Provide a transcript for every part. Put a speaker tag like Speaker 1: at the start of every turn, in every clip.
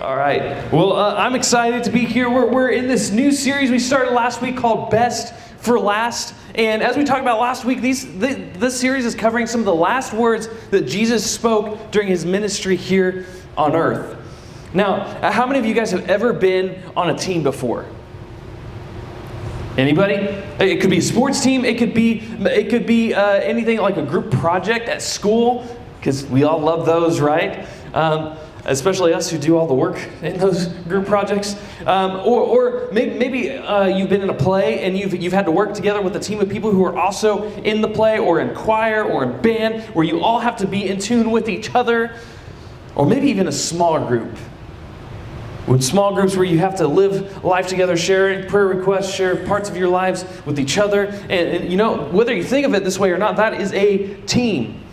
Speaker 1: All right. Well, I'm excited to be here. We're in this new series we started last week called Best for Last. And as we talked about last week, this series is covering some of the last words that Jesus spoke during his ministry here on earth. Now, how many of you guys have ever been on a team before? Anybody? It could be a sports team. It could be anything like a group project at school, because we all love those, right? Especially us who do all the work in those group projects. Or maybe you've been in a play and you've had to work together with a team of people who are also in the play or in choir or in band, where you all have to be in tune with each other. Or maybe even a smaller group. With small groups where you have to live life together, share prayer requests, share parts of your lives with each other. And you know, whether you think of it this way or not, that is a team.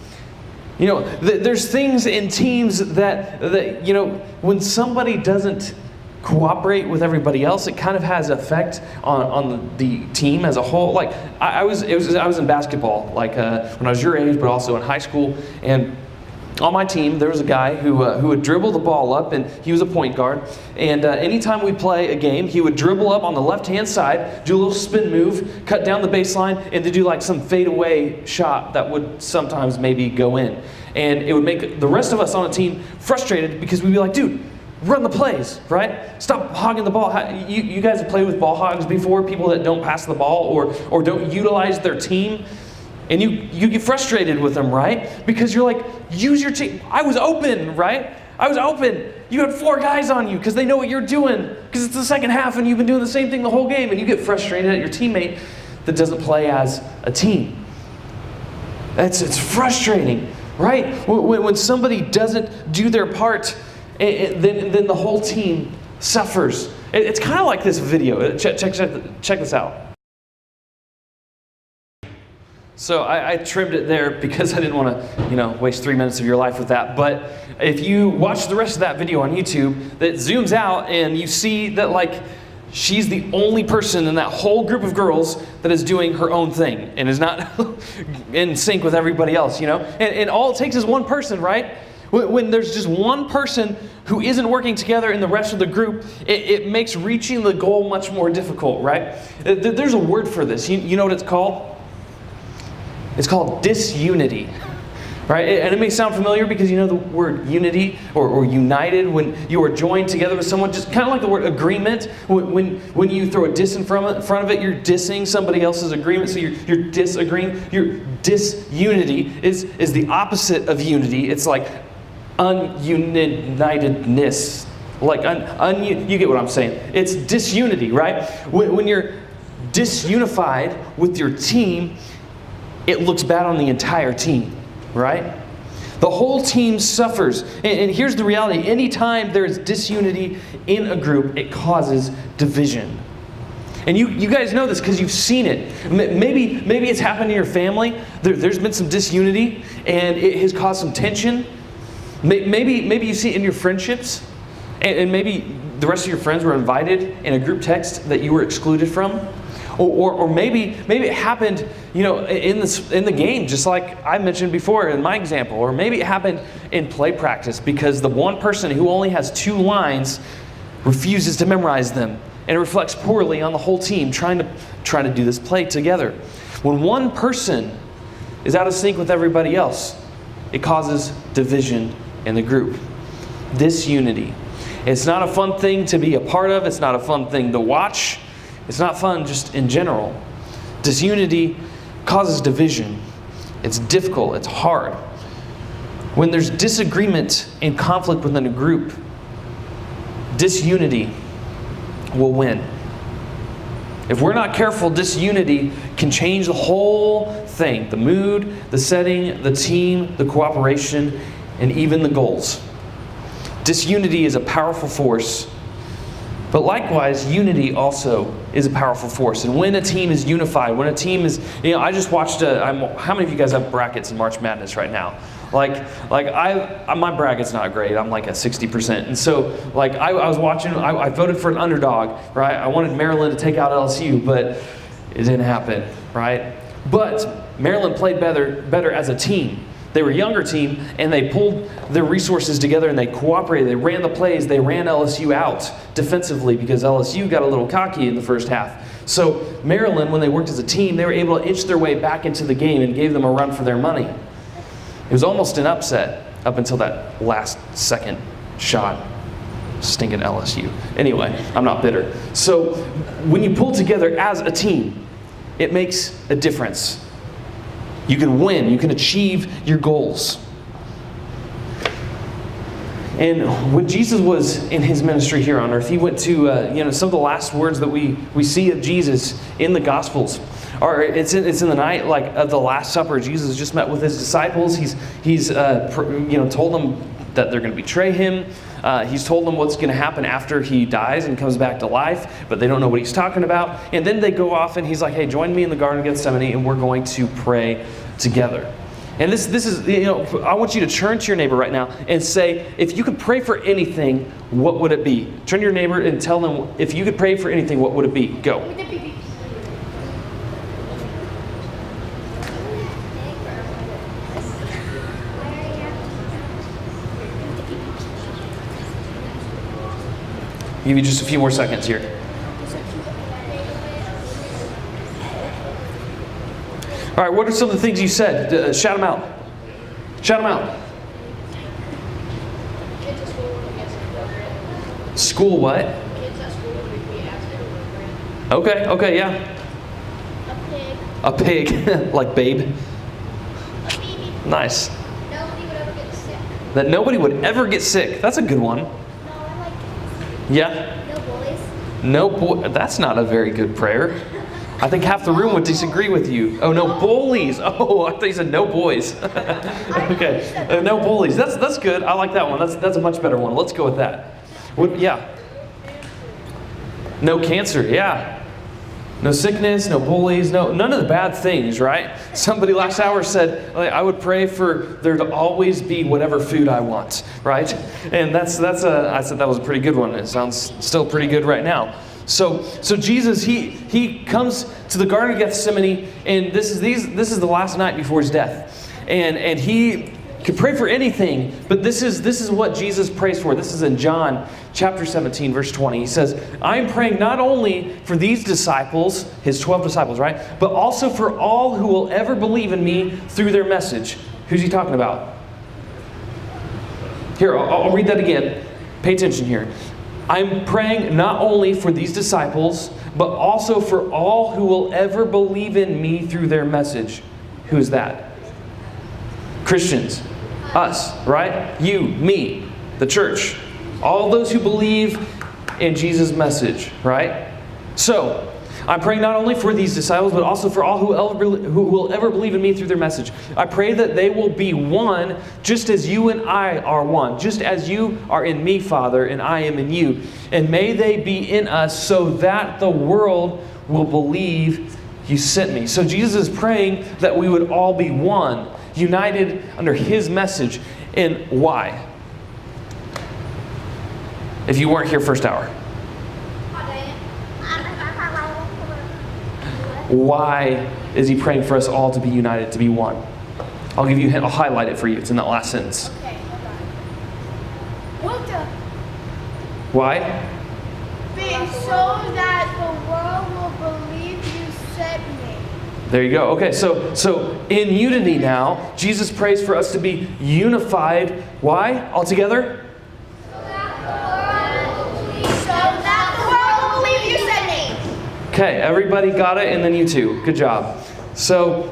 Speaker 1: You know, there's things in teams that you know, when somebody doesn't cooperate with everybody else, it kind of has effect on the team as a whole. Like I was in basketball, like when I was your age, but also in high school. And on my team, there was a guy who would dribble the ball up, and he was a point guard. And anytime we play a game, he would dribble up on the left-hand side, do a little spin move, cut down the baseline, and to do like some fadeaway shot that would sometimes maybe go in. And it would make the rest of us on the team frustrated because we'd be like, dude, run the plays, right? Stop hogging the ball. You guys have played with ball hogs before, people that don't pass the ball or don't utilize their team. And you get frustrated with them, right? Because you're like, use your team. I was open, right? I was open. You had 4 guys on you because they know what you're doing. Because it's the second half and you've been doing the same thing the whole game. And you get frustrated at your teammate that doesn't play as a team. It's frustrating, right? When somebody doesn't do their part, then the whole team suffers. It's kind of like this video. Check this out. So I trimmed it there because I didn't want to, waste 3 minutes of your life with that. But if you watch the rest of that video on YouTube, that zooms out and you see that like she's the only person in that whole group of girls that is doing her own thing and is not in sync with everybody else, And all it takes is one person, right? When there's just one person who isn't working together in the rest of the group, it makes reaching the goal much more difficult, right? There's a word for this. You know what it's called? It's called disunity, right? And it may sound familiar because you know the word unity or united, when you are joined together with someone, just kind of like the word agreement. When you throw a dis in front of it, you're dissing somebody else's agreement, so you're disagreeing. Your disunity is the opposite of unity. It's like ununitedness. Like you get what I'm saying. It's disunity, right? When you're disunified with your team, it looks bad on the entire team, right? The whole team suffers. And here's the reality. Anytime there is disunity in a group, it causes division. And you guys know this because you've seen it. Maybe it's happened in your family. There's been some disunity and it has caused some tension. Maybe you see it in your friendships. And maybe the rest of your friends were invited in a group text that you were excluded from. Or maybe it happened, in the game, just like I mentioned before in my example. Or maybe it happened in play practice because the one person who only has 2 lines refuses to memorize them, and it reflects poorly on the whole team trying to do this play together. When one person is out of sync with everybody else, it causes division in the group. Disunity. It's not a fun thing to be a part of. It's not a fun thing to watch. It's not fun just in general. Disunity causes division. It's difficult. It's hard. When there's disagreement and conflict within a group, disunity will win. If we're not careful, disunity can change the whole thing. The mood, the setting, the team, the cooperation, and even the goals. Disunity is a powerful force. But likewise, unity also is a powerful force. And when a team is unified, when a team is, I just watched how many of you guys have brackets in March Madness right now? My bracket's not great. I'm like at 60%. And so I was watching, I voted for an underdog, right? I wanted Maryland to take out LSU, but it didn't happen, right? But Maryland played better as a team. They were a younger team, and they pulled their resources together and they cooperated. They ran the plays. They ran LSU out defensively because LSU got a little cocky in the first half. So Maryland, when they worked as a team, they were able to inch their way back into the game and gave them a run for their money. It was almost an upset up until that last second shot. Stinking LSU. Anyway, I'm not bitter. So when you pull together as a team, it makes a difference. You can win. You can achieve your goals. And when Jesus was in his ministry here on earth, he went to some of the last words that we see of Jesus in the Gospels. Or it's in the night of the Last Supper. Jesus just met with his disciples. He's told them that they're going to betray him. He's told them what's going to happen after he dies and comes back to life, but they don't know what he's talking about. And then they go off and he's like, hey, join me in the Garden of Gethsemane and we're going to pray together. And this is, I want you to turn to your neighbor right now and say, if you could pray for anything, what would it be? Turn to your neighbor and tell them, if you could pray for anything, what would it be? Go. I'll give you just a few more seconds here. All right, what are some of the things you said? Shout them out. Shout them out. School what? Okay, yeah. A pig. Like Babe. Nice.
Speaker 2: Nobody would ever get sick.
Speaker 1: That nobody would ever get sick. That's a good one.
Speaker 2: No, I like
Speaker 1: Yeah?
Speaker 2: no bullies.
Speaker 1: That's not a very good prayer. I think half the room would disagree with you. Oh, no bullies. Oh, I thought you said no boys. Okay, no bullies. That's good. I like that one. That's a much better one. Let's go with that. Yeah. No cancer. Yeah. No sickness, no bullies, none of the bad things, right? Somebody last hour said, I would pray for there to always be whatever food I want, right? And I said that was a pretty good one. It sounds still pretty good right now. So Jesus, he comes to the Garden of Gethsemane, and this is the last night before his death. And he could pray for anything, but this is what Jesus prays for. This is in John chapter 17, verse 20. He says, I'm praying not only for these disciples, his 12 disciples, right? But also for all who will ever believe in me through their message. Who's he talking about? Here, I'll read that again. Pay attention here. I'm praying not only for these disciples, but also for all who will ever believe in me through their message. Who's that? Christians. Us, right? You, me, the church. All those who believe in Jesus' message, right? So, I'm praying not only for these disciples, but also for all who will ever believe in me through their message. I pray that they will be one, just as you and I are one. Just as you are in me, Father, and I am in you. And may they be in us so that the world will believe you sent me. So Jesus is praying that we would all be one, united under his message. And why? If you weren't here first hour. Why is he praying for us all to be united, to be one? I'll give you a hint. I'll highlight it for you. It's in that last sentence.
Speaker 2: Okay, hold on.
Speaker 1: Why?
Speaker 2: So that the world will believe you sent me.
Speaker 1: There you go. Okay, so in unity now, Jesus prays for us to be unified. Why? All together?
Speaker 2: So that the world will believe you sent me.
Speaker 1: Okay, everybody got it, and then you too. Good job. So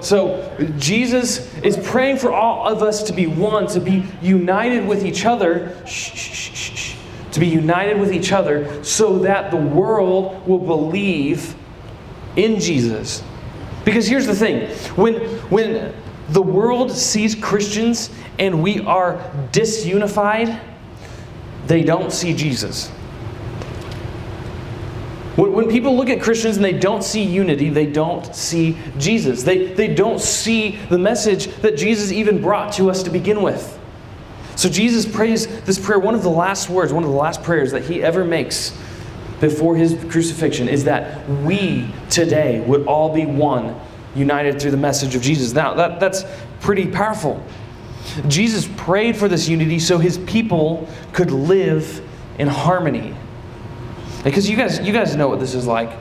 Speaker 1: Jesus is praying for all of us to be one, to be united with each other. To be united with each other so that the world will believe in Jesus. Because here's the thing. When the world sees Christians and we are disunified, they don't see Jesus. When people look at Christians and they don't see unity, they don't see Jesus. They don't see the message that Jesus even brought to us to begin with. So Jesus prays this prayer, one of the last words, one of the last prayers that he ever makes before his crucifixion is that we today would all be one, united through the message of Jesus. Now, that's pretty powerful. Jesus prayed for this unity so his people could live in harmony. Because you guys know what this is like.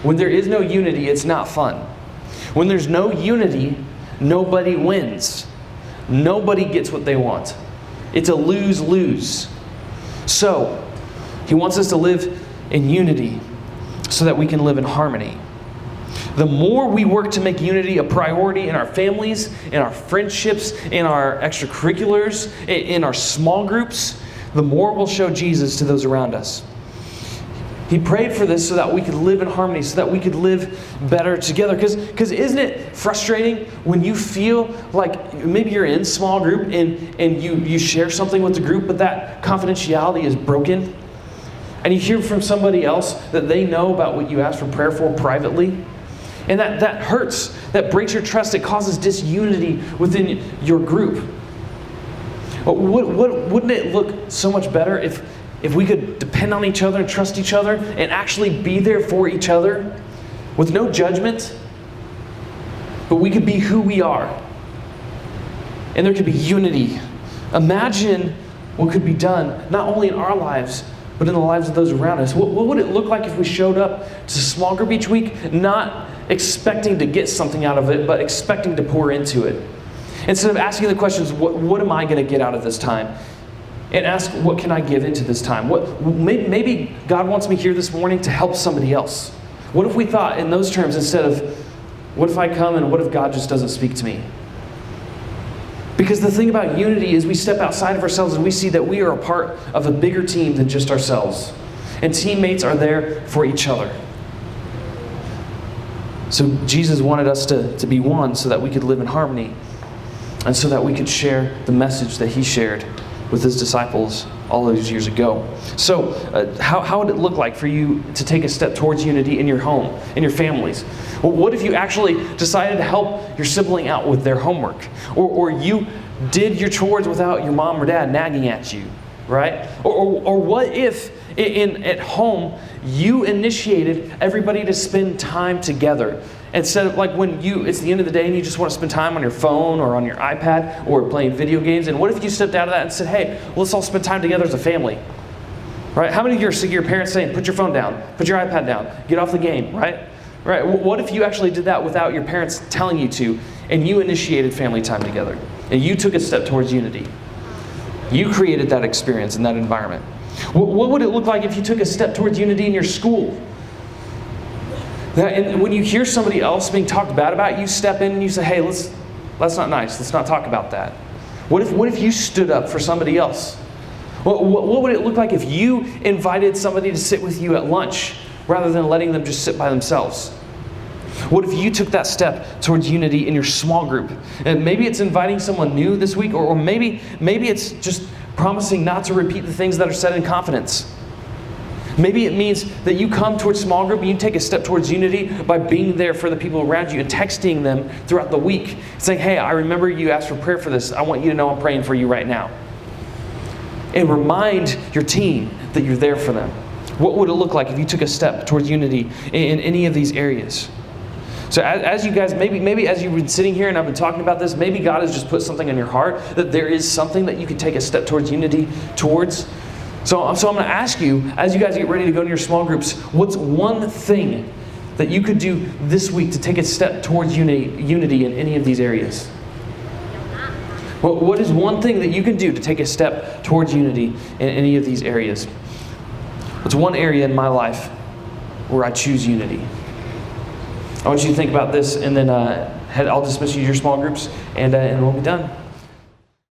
Speaker 1: When there is no unity, it's not fun. When there's no unity, nobody wins. Nobody gets what they want. It's a lose-lose. So, he wants us to live in unity so that we can live in harmony. The more we work to make unity a priority in our families, in our friendships, in our extracurriculars, in our small groups, the more we'll show Jesus to those around us. He prayed for this so that we could live in harmony, so that we could live better together. Because isn't it frustrating when you feel like maybe you're in small group and you share something with the group, but that confidentiality is broken? And you hear from somebody else that they know about what you asked for prayer for privately? And that hurts. That breaks your trust. It causes disunity within your group. Wouldn't it look so much better if we could depend on each other and trust each other and actually be there for each other with no judgment, but we could be who we are. And there could be unity. Imagine what could be done, not only in our lives, but in the lives of those around us. What would it look like if we showed up to small group each week, not expecting to get something out of it, but expecting to pour into it? Instead of asking the questions, what am I going to get out of this time? And ask, what can I give into this time? Maybe God wants me here this morning to help somebody else. What if we thought in those terms instead of, what if I come and what if God just doesn't speak to me? Because the thing about unity is we step outside of ourselves and we see that we are a part of a bigger team than just ourselves. And teammates are there for each other. So Jesus wanted us to be one so that we could live in harmony and so that we could share the message that he shared with his disciples all those years ago. So how would it look like for you to take a step towards unity in your home, in your families? Well, what if you actually decided to help your sibling out with their homework? Or you did your chores without your mom or dad nagging at you, right? Or what if at home you initiated everybody to spend time together? Instead of like when it's the end of the day and you just want to spend time on your phone or on your iPad or playing video games. And what if you stepped out of that and said, hey, let's all spend time together as a family? Right? How many of you are sick of your parents saying, put your phone down, put your iPad down, get off the game, right? Right? What if you actually did that without your parents telling you to, and you initiated family time together, and you took a step towards unity? You created that experience in that environment. What would it look like if you took a step towards unity in your school? And when you hear somebody else being talked bad about, you step in and you say, hey, that's not nice. Let's not talk about that. What if you stood up for somebody else? What would it look like if you invited somebody to sit with you at lunch rather than letting them just sit by themselves? What if you took that step towards unity in your small group? And maybe it's inviting someone new this week, or maybe it's just promising not to repeat the things that are said in confidence. Maybe it means that you come towards small group and you take a step towards unity by being there for the people around you and texting them throughout the week, saying, hey, I remember you asked for prayer for this. I want you to know I'm praying for you right now. And remind your team that you're there for them. What would it look like if you took a step towards unity in any of these areas? So as you guys, maybe as you've been sitting here and I've been talking about this, maybe God has just put something in your heart that there is something that you could take a step towards unity towards. So I'm going to ask you, as you guys get ready to go to your small groups, what's one thing that you could do this week to take a step towards unity in any of these areas? What is one thing that you can do to take a step towards unity in any of these areas? What's one area in my life where I choose unity? I want you to think about this, and then I'll dismiss you to your small groups, and we'll be done.